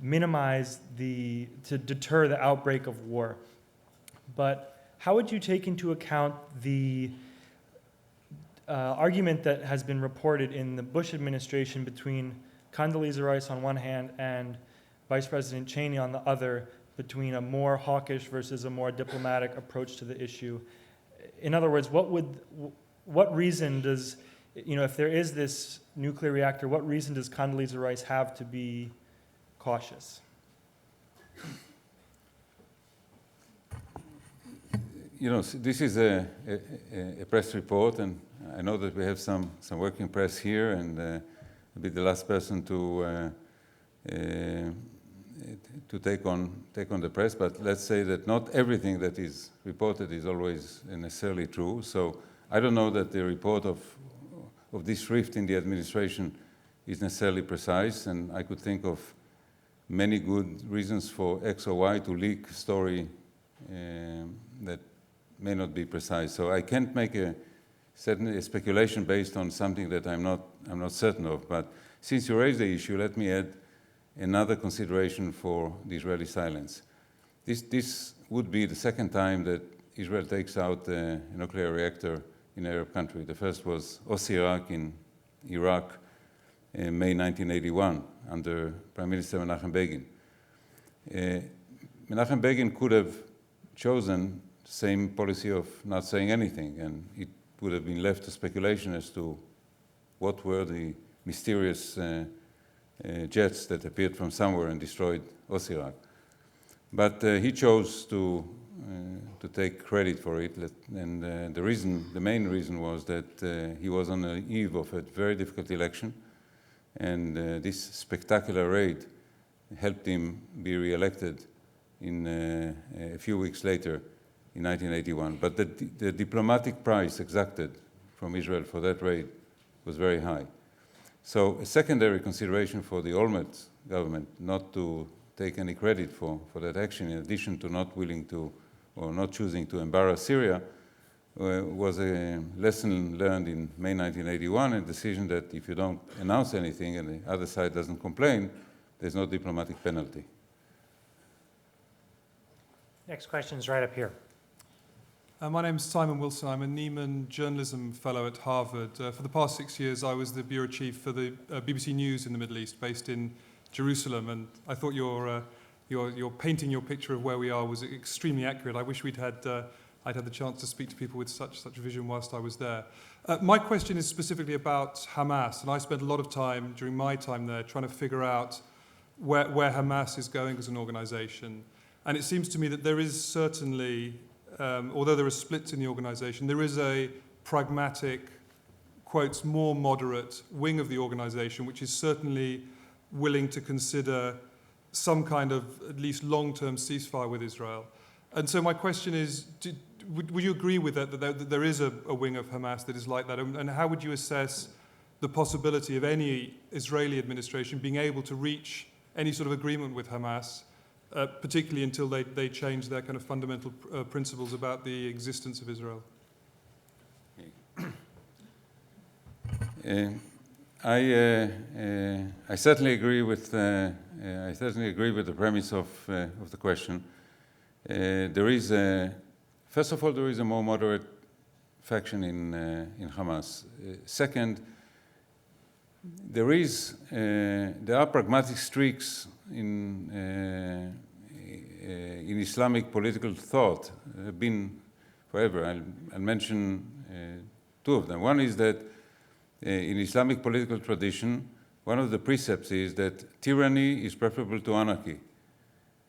minimize to deter the outbreak of war. But how would you take into account the argument that has been reported in the Bush administration between Condoleezza Rice on one hand and Vice President Cheney on the other, between a more hawkish versus a more diplomatic approach to the issue? In other words, what reason does, if there is this nuclear reactor, what reason does Condoleezza Rice have to be cautious? This is a press report, and I know that we have some working press here, and I'll be the last person to take on the press. But let's say that not everything that is reported is always necessarily true. So I don't know that the report of this rift in the administration is necessarily precise, and I could think of many good reasons for X or Y to leak a story that may not be precise. So I can't make a speculation based on something that I'm not certain of. But since you raised the issue, let me add another consideration for the Israeli silence. This would be the second time that Israel takes out a nuclear reactor in an Arab country. The first was Iraq in Iraq in May 1981 under Prime Minister Menachem Begin. Menachem Begin could have chosen the same policy of not saying anything, and it would have been left to speculation as to what were the mysterious jets that appeared from somewhere and destroyed Osirak. But he chose to take credit for it, and the main reason was that he was on the eve of a very difficult election, and this spectacular raid helped him be re-elected a few weeks later in 1981. But the diplomatic price exacted from Israel for that raid was very high. So a secondary consideration for the Olmert government not to take any credit for that action, in addition to not willing to or not choosing to embarrass Syria, was a lesson learned in May 1981, a decision that if you don't announce anything and the other side doesn't complain, there's no diplomatic penalty. Next question is right up here. My name is Simon Wilson. I'm a Nieman Journalism Fellow at Harvard. For the past 6 years, I was the Bureau Chief for the BBC News in the Middle East, based in Jerusalem, and I thought your painting your picture of where we are was extremely accurate. I wish I'd had the chance to speak to people with such vision whilst I was there. My question is specifically about Hamas, and I spent a lot of time during my time there trying to figure out where Hamas is going as an organization. And it seems to me that there is certainly, although there are splits in the organization, there is a pragmatic, quotes, more moderate wing of the organization, which is certainly willing to consider some kind of at least long-term ceasefire with Israel. And so my question is, would you agree with that there is a wing of Hamas that is like that? And how would you assess the possibility of any Israeli administration being able to reach any sort of agreement with Hamas, particularly until they change their kind of fundamental principles about the existence of Israel? I certainly agree with the premise of the question. First of all, there is a more moderate faction in Hamas. Second, there are pragmatic streaks in Islamic political thought. Have been forever. I'll mention two of them. One is that in Islamic political tradition, one of the precepts is that tyranny is preferable to anarchy.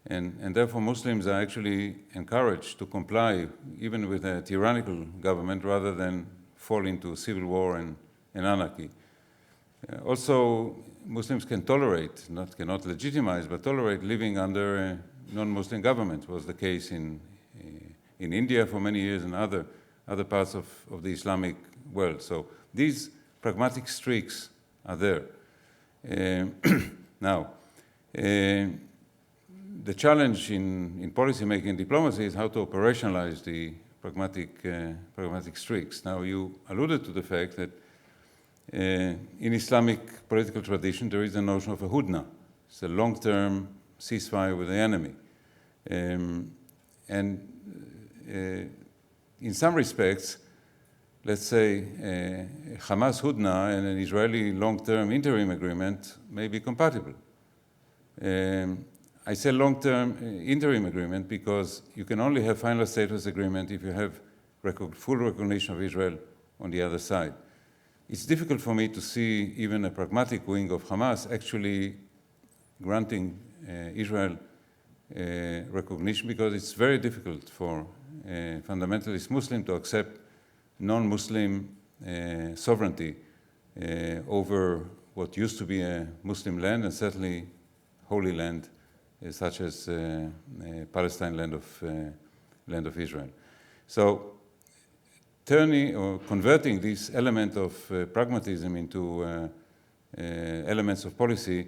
And therefore Muslims are actually encouraged to comply even with a tyrannical government rather than fall into civil war and anarchy. Also, Muslims can tolerate, cannot legitimize, but tolerate living under a non-Muslim government. It was the case in India for many years and other parts of the Islamic world. So these pragmatic streaks are there. Now, the challenge in policy-making diplomacy is how to operationalize the pragmatic streaks. Now, you alluded to the fact that in Islamic political tradition, there is a notion of a hudna. It's a long-term ceasefire with the enemy. And in some respects, let's say, Hamas hudna and an Israeli long-term interim agreement may be compatible. I say long-term interim agreement because you can only have final status agreement if you have full recognition of Israel on the other side. It's difficult for me to see even a pragmatic wing of Hamas actually granting Israel recognition, because it's very difficult for a fundamentalist Muslim to accept non-Muslim sovereignty over what used to be a Muslim land, and certainly holy land, such as Palestine, land of Israel. So turning or converting this element of pragmatism into elements of policy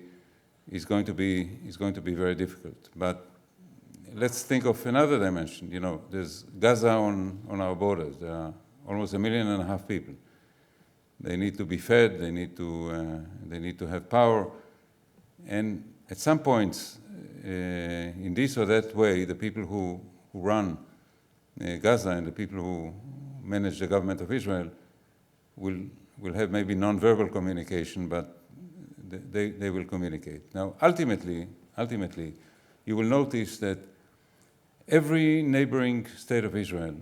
is going to be very difficult. But let's think of another dimension. You know, there's Gaza on our borders. There are almost 1.5 million people. They need to be fed. They need to have power. And at some point, in this or that way, the people who run Gaza and the people who manage the government of Israel will have maybe non-verbal communication, but they will communicate. Now, ultimately, you will notice that every neighboring state of Israel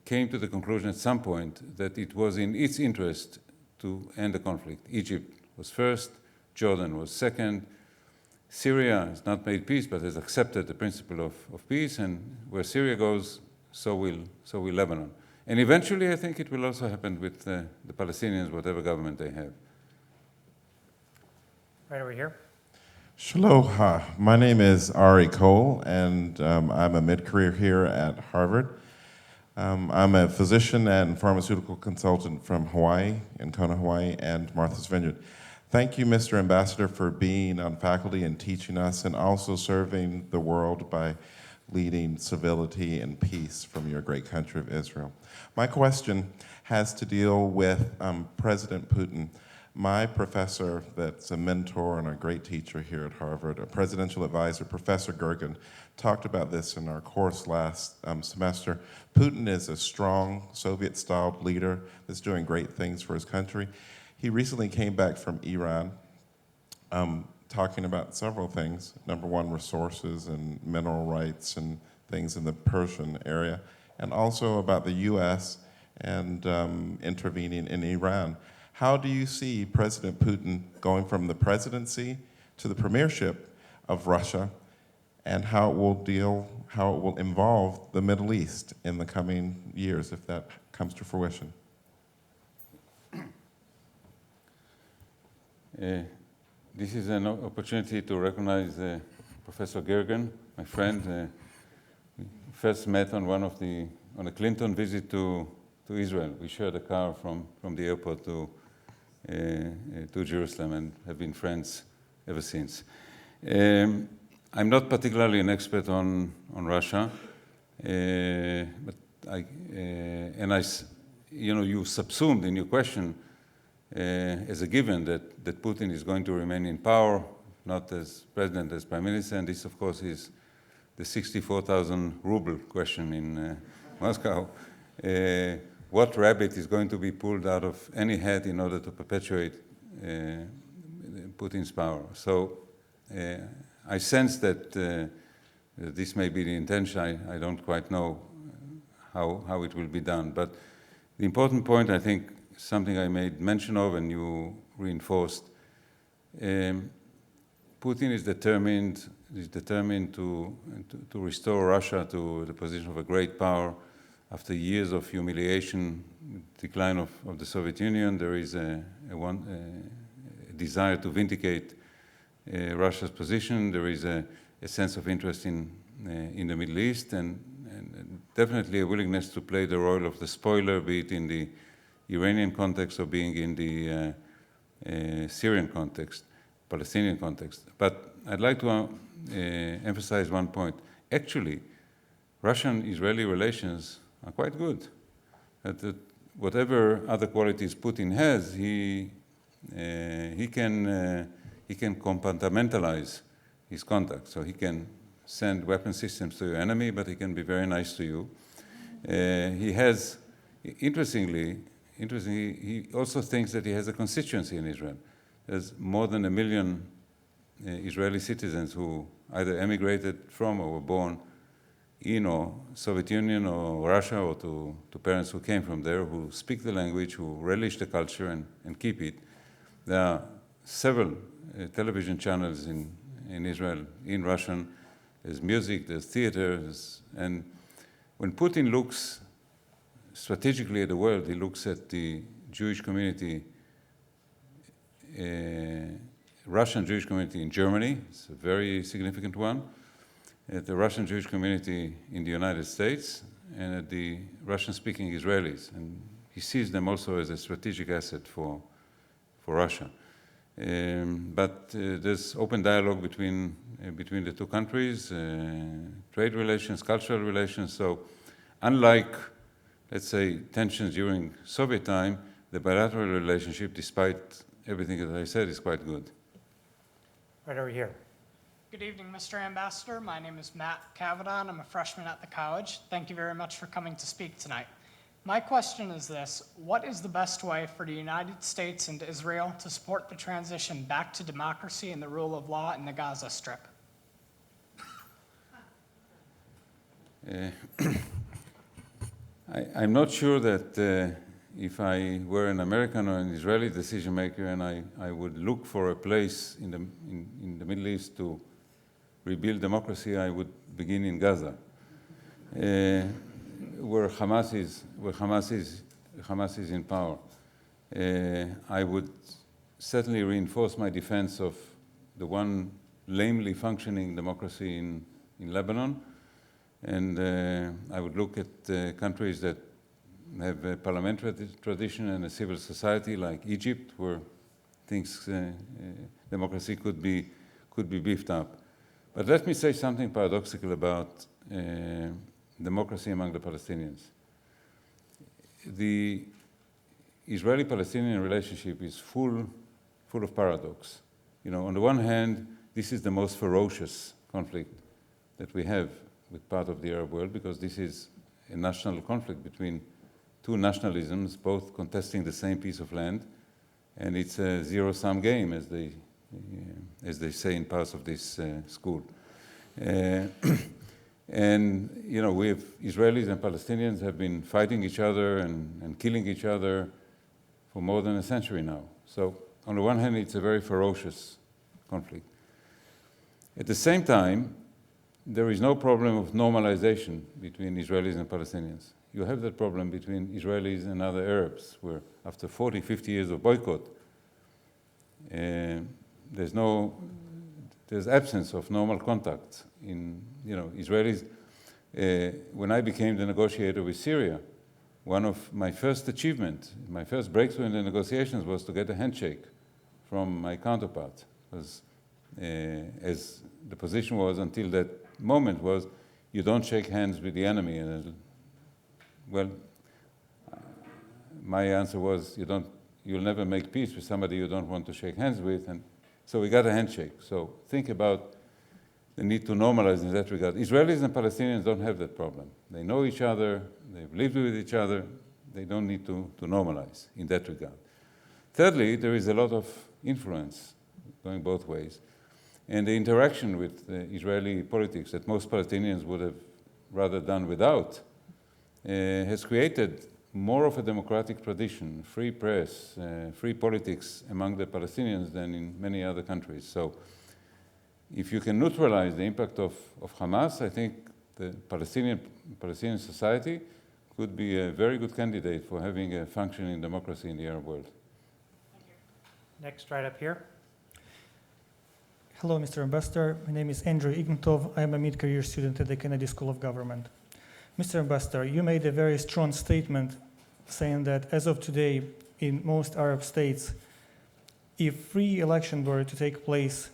came to the conclusion at some point that it was in its interest to end the conflict. Egypt was first, Jordan was second. Syria has not made peace, but has accepted the principle of peace, and where Syria goes, so will Lebanon. And eventually, I think it will also happen with the Palestinians, whatever government they have. Right over here. Shalom. My name is Ari Cole, and I'm a mid-career here at Harvard. I'm a physician and pharmaceutical consultant from Hawaii, in Kona, Hawaii, and Martha's Vineyard. Thank you, Mr. Ambassador, for being on faculty and teaching us, and also serving the world by leading civility and peace from your great country of Israel. My question has to deal with President Putin. My professor, that's a mentor and a great teacher here at Harvard, a presidential advisor, Professor Gergen, talked about this in our course last semester. Putin is a strong Soviet-styled leader that's doing great things for his country. He recently came back from Iran, talking about several things. Number one, resources and mineral rights and things in the Persian area, and also about the US and intervening in Iran. How do you see President Putin going from the presidency to the premiership of Russia, and how it will involve the Middle East in the coming years, if that comes to fruition? This is an opportunity to recognize Professor Gergen, my friend. We first met on a Clinton visit to Israel. We shared a car from the airport to Jerusalem and have been friends ever since. I'm not particularly an expert on Russia, but you subsumed in your question as a given that Putin is going to remain in power, not as president, as prime minister, and this, of course, is the 64,000 ruble question in Moscow. What rabbit is going to be pulled out of any hat in order to perpetuate Putin's power? So I sense that this may be the intention. I don't quite know how it will be done. But the important point, I think, something I made mention of and you reinforced, Putin is determined to restore Russia to the position of a great power. After years of humiliation, decline of the Soviet Union, there is a desire to vindicate Russia's position. There is a sense of interest in the Middle East, and definitely a willingness to play the role of the spoiler, be it in the Iranian context or being in the Syrian context, Palestinian context. But I'd like to emphasize one point. Actually, Russian-Israeli relations are quite good. That whatever other qualities Putin has, he can compartmentalize his contacts. So he can send weapon systems to your enemy, but he can be very nice to you. He has, interestingly, he also thinks that he has a constituency in Israel. There's more than 1 million Israeli citizens who either emigrated from or were born in or Soviet Union or Russia, or to parents who came from there, who speak the language, who relish the culture and keep it. There are several television channels in Israel in Russian. There's music, there's theater, and when Putin looks strategically at the world, he looks at the Jewish community, Russian Jewish community in Germany. It's a very significant one. At the Russian Jewish community in the United States, and at the Russian-speaking Israelis. And he sees them also as a strategic asset for Russia. But there's open dialogue between the two countries, trade relations, cultural relations. So unlike, let's say, tensions during Soviet time, the bilateral relationship, despite everything that I said, is quite good. Right over here. Good evening, Mr. Ambassador. My name is Matt Cavadon. I'm a freshman at the college. Thank you very much for coming to speak tonight. My question is this: what is the best way for the United States and Israel to support the transition back to democracy and the rule of law in the Gaza Strip? I'm not sure that if I were an American or an Israeli decision maker and I would look for a place in the Middle East to rebuild democracy, I would begin in Gaza, where Hamas is in power. I would certainly reinforce my defense of the one lamely functioning democracy in Lebanon, and I would look at countries that have a parliamentary tradition and a civil society like Egypt, where things, democracy could be beefed up. But let me say something paradoxical about democracy among the Palestinians. The Israeli-Palestinian relationship is full of paradox. You know, on the one hand, this is the most ferocious conflict that we have with part of the Arab world, because this is a national conflict between two nationalisms, both contesting the same piece of land, and it's a zero-sum game, as they say in parts of this school. And you know, we have Israelis and Palestinians have been fighting each other and killing each other for more than a century now. So on the one hand, it's a very ferocious conflict. At the same time, there is no problem of normalization between Israelis and Palestinians. You have that problem between Israelis and other Arabs, where after 40, 50 years of boycott, there's absence of normal contact. In, you know, Israelis, when I became the negotiator with Syria, one of my first achievements, my first breakthrough in the negotiations was to get a handshake from my counterpart. Because, as the position was until that moment was, you don't shake hands with the enemy. And well, my answer was, you'll never make peace with somebody you don't want to shake hands with. And so we got a handshake. So think about the need to normalize in that regard. Israelis and Palestinians don't have that problem. They know each other, they've lived with each other, they don't need to normalize in that regard. Thirdly, there is a lot of influence going both ways. And the interaction with Israeli politics that most Palestinians would have rather done without has created more of a democratic tradition, free press, free politics among the Palestinians than in many other countries. So if you can neutralize the impact of Hamas, I think the Palestinian society could be a very good candidate for having a functioning democracy in the Arab world. Next, right up here. Hello, Mr. Ambassador. My name is Andrew Ignatov. I am a mid-career student at the Kennedy School of Government. Mr. Ambassador, you made a very strong statement saying that as of today, in most Arab states, if free election were to take place,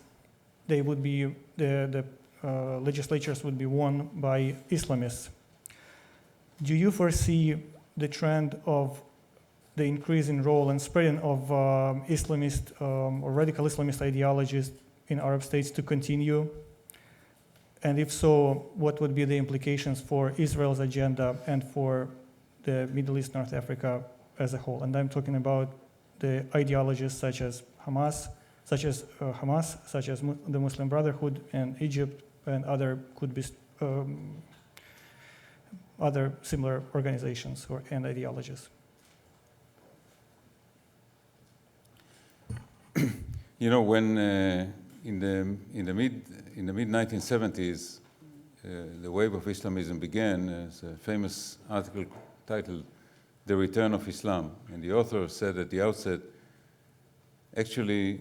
they would be, the legislatures would be won by Islamists. Do you foresee the trend of the increasing role and spreading of Islamist or radical Islamist ideologies in Arab states to continue? And if so, what would be the implications for Israel's agenda and for the Middle East, North Africa as a whole? And I'm talking about the ideologies such as Hamas, such as the Muslim Brotherhood and Egypt and other could be other similar organizations and ideologies. You know, when in the mid 1970s, the wave of Islamism began. There's a famous article titled "The Return of Islam," and the author said at the outset, actually,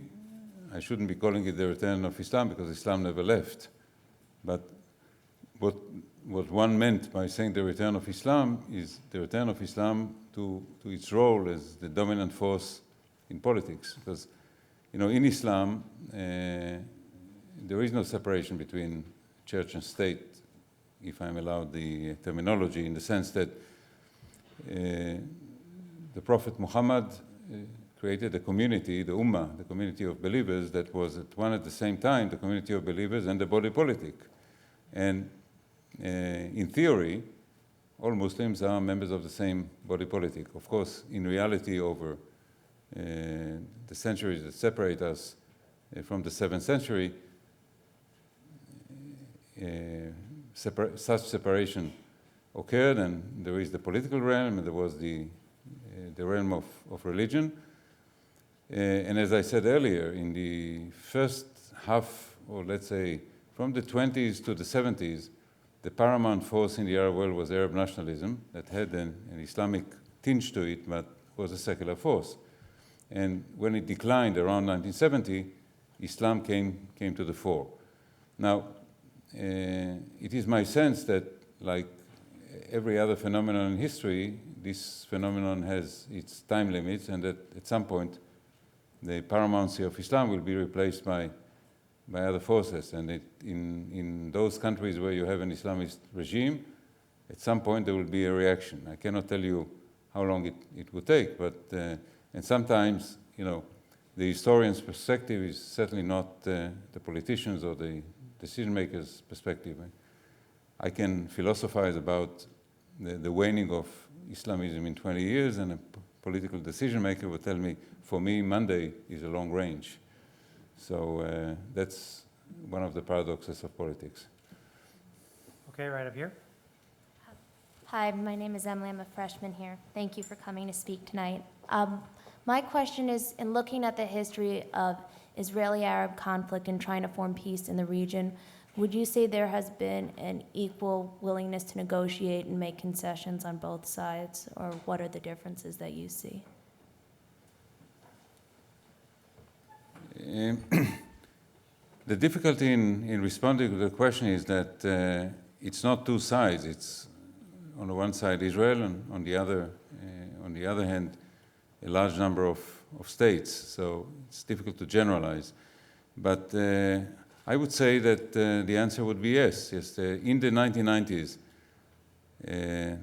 I shouldn't be calling it the return of Islam because Islam never left. But what one meant by saying the return of Islam is the return of Islam to its role as the dominant force in politics. Because, you know, in Islam, there is no separation between church and state, if I'm allowed the terminology, in the sense that the Prophet Muhammad created a community, the Ummah, the community of believers, that was at the same time the community of believers and the body politic. And in theory, all Muslims are members of the same body politic. Of course, in reality, over the centuries that separate us from the 7th century, such separation occurred, and there is the political realm, and there was the realm of religion. And as I said earlier, in the first half, or let's say from the 20s to the 70s, the paramount force in the Arab world was Arab nationalism that had an Islamic tinge to it, but was a secular force. And when it declined around 1970, Islam came to the fore. Now, it is my sense that, like every other phenomenon in history, this phenomenon has its time limits, and that at some point the paramountcy of Islam will be replaced by other forces. And in those countries where you have an Islamist regime, at some point there will be a reaction. I cannot tell you how long it will take, but and sometimes, you know, the historian's perspective is certainly not the politicians or the decision makers' perspective. I can philosophize about the waning of Islamism in 20 years, and a political decision maker will tell me, for me, Monday is a long range. So that's one of the paradoxes of politics. Okay, right up here. Hi, my name is Emily. I'm a freshman here. Thank you for coming to speak tonight. My question is, in looking at the history of Israeli-Arab conflict and trying to form peace in the region, would you say there has been an equal willingness to negotiate and make concessions on both sides, or what are the differences that you see? The difficulty in responding to the question is that it's not two sides. It's on the one side Israel, and on the other hand, a large number of states. So it's difficult to generalize. But I would say that the answer would be yes. Yes, in the 1990s, the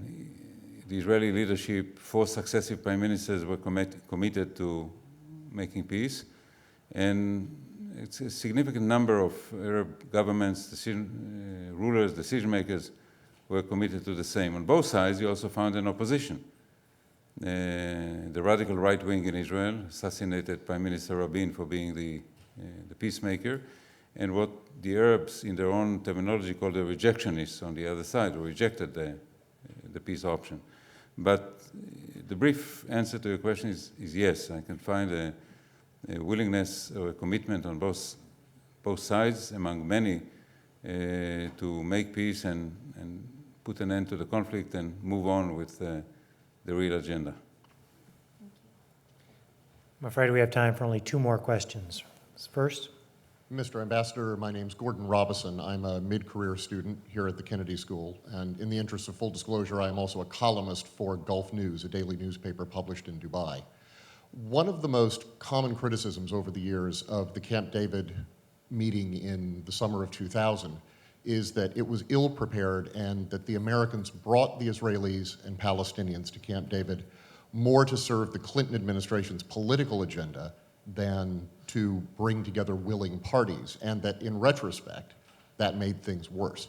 Israeli leadership, 4 successive prime ministers were committed to making peace. And it's a significant number of Arab governments, rulers, decision makers were committed to the same. On both sides, you also found an opposition. The radical right wing in Israel assassinated Prime Minister Rabin for being the peacemaker, and what the Arabs, in their own terminology, called the rejectionists on the other side, who rejected the peace option. But the brief answer to your question is yes. I can find a willingness or a commitment on both sides, among many, to make peace and put an end to the conflict and move on with the real agenda. I'm afraid we have time for only 2 more questions. First. Mr. Ambassador, my name's Gordon Robison. I'm a mid-career student here at the Kennedy School, and in the interest of full disclosure, I am also a columnist for Gulf News, a daily newspaper published in Dubai. One of the most common criticisms over the years of the Camp David meeting in the summer of 2000 is that it was ill-prepared and that the Americans brought the Israelis and Palestinians to Camp David more to serve the Clinton administration's political agenda than to bring together willing parties, and that in retrospect, that made things worse.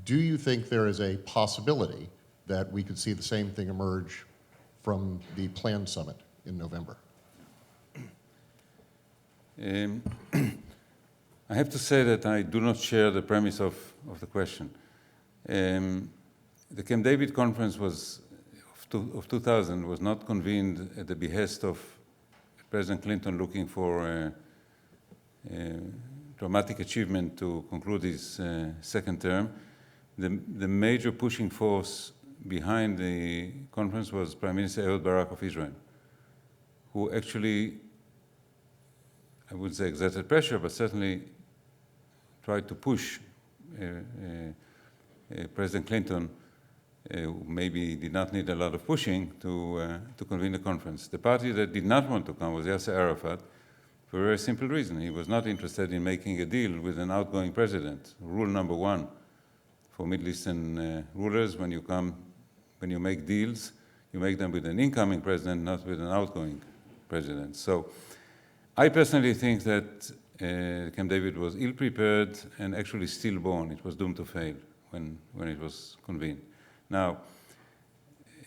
Do you think there is a possibility that we could see the same thing emerge from the planned summit in November? I have to say that I do not share the premise of the question. The Camp David conference of 2000 was not convened at the behest of President Clinton looking for a dramatic achievement to conclude his second term. The major pushing force behind the conference was Prime Minister Ehud Barak of Israel, who actually, I would say, exerted pressure, but certainly tried to push President Clinton, who maybe did not need a lot of pushing, to convene the conference. The party that did not want to come was Yasser Arafat, for a very simple reason. He was not interested in making a deal with an outgoing president. Rule number 1 for Middle Eastern rulers: when you make deals, you make them with an incoming president, not with an outgoing president. So I personally think that Camp David was ill-prepared and actually stillborn. It was doomed to fail when it was convened. Now,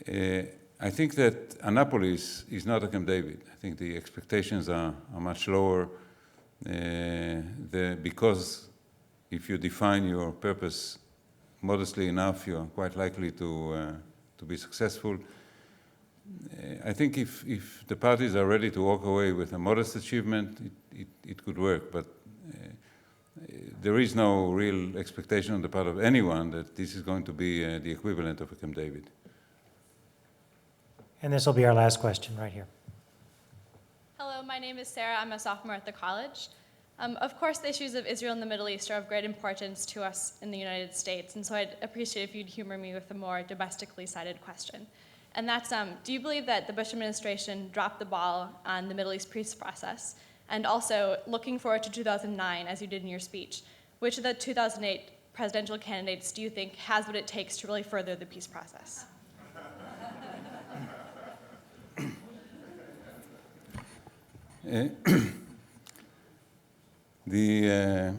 I think that Annapolis is not a Camp David. I think the expectations are much lower because if you define your purpose modestly enough, you are quite likely to be successful. I think if the parties are ready to walk away with a modest achievement, it could work, but there is no real expectation on the part of anyone that this is going to be the equivalent of a Camp David. And this will be our last question right here. Hello, my name is Sarah. I'm a sophomore at the college. Of course, the issues of Israel and the Middle East are of great importance to us in the United States, and so I'd appreciate if you'd humor me with a more domestically sided question. And that's, do you believe that the Bush administration dropped the ball on the Middle East peace process? And also, looking forward to 2009, as you did in your speech, which of the 2008 presidential candidates do you think has what it takes to really further the peace process? The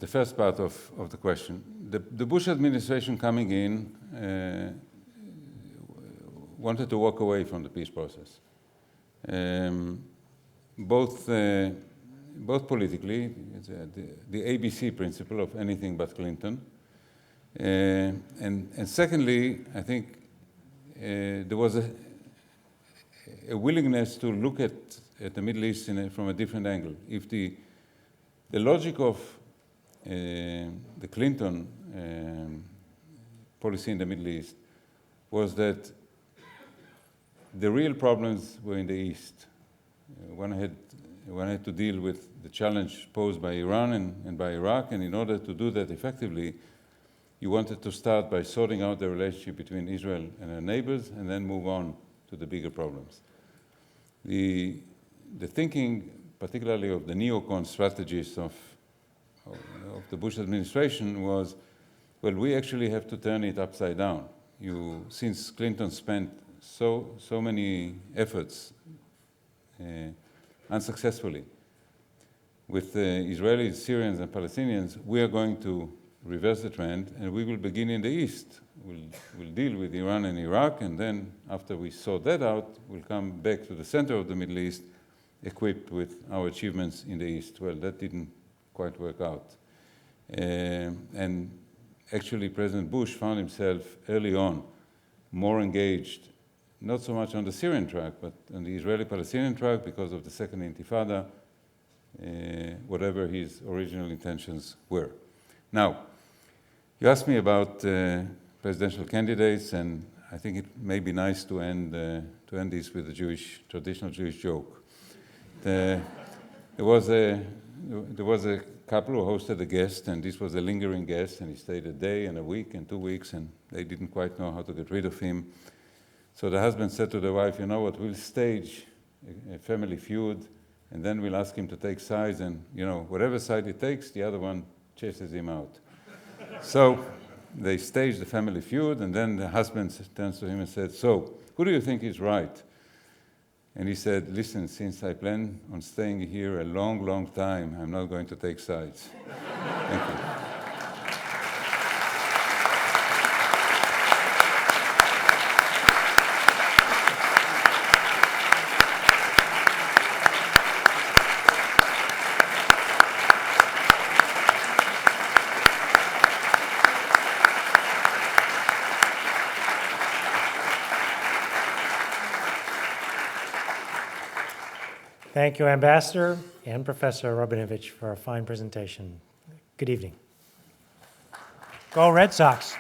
first part of the question, the Bush administration coming in wanted to walk away from the peace process. Both politically, the ABC principle of anything but Clinton, and secondly, I think there was a willingness to look at the Middle East from a different angle. If the logic of the Clinton policy in the Middle East was that the real problems were in the East. One had to deal with the challenge posed by Iran and by Iraq, and in order to do that effectively, you wanted to start by sorting out the relationship between Israel and her neighbors and then move on to the bigger problems. The thinking, particularly of the neocon strategists of the Bush administration, was, well, we actually have to turn it upside down. Since Clinton spent so many efforts unsuccessfully with the Israelis, Syrians, and Palestinians, we are going to reverse the trend, and we will begin in the East. We'll deal with Iran and Iraq, and then after we sort that out, we'll come back to the center of the Middle East, equipped with our achievements in the East. Well, that didn't quite work out. And actually, President Bush found himself early on more engaged, not so much on the Syrian track, but on the Israeli-Palestinian track because of the Second Intifada, whatever his original intentions were. Now, you asked me about presidential candidates, and I think it may be nice to end this with a traditional Jewish joke. There was a couple who hosted a guest, and this was a lingering guest, and he stayed a day and a week and 2 weeks, and they didn't quite know how to get rid of him. So the husband said to the wife, you know what, we'll stage a family feud, and then we'll ask him to take sides, and whatever side he takes, the other one chases him out. So they staged the family feud, and then the husband turns to him and said, so, who do you think is right? And he said, listen, since I plan on staying here a long, long time, I'm not going to take sides. Thank you. Thank you, Ambassador and Professor Rabinovich, for a fine presentation. Good evening. Go Red Sox.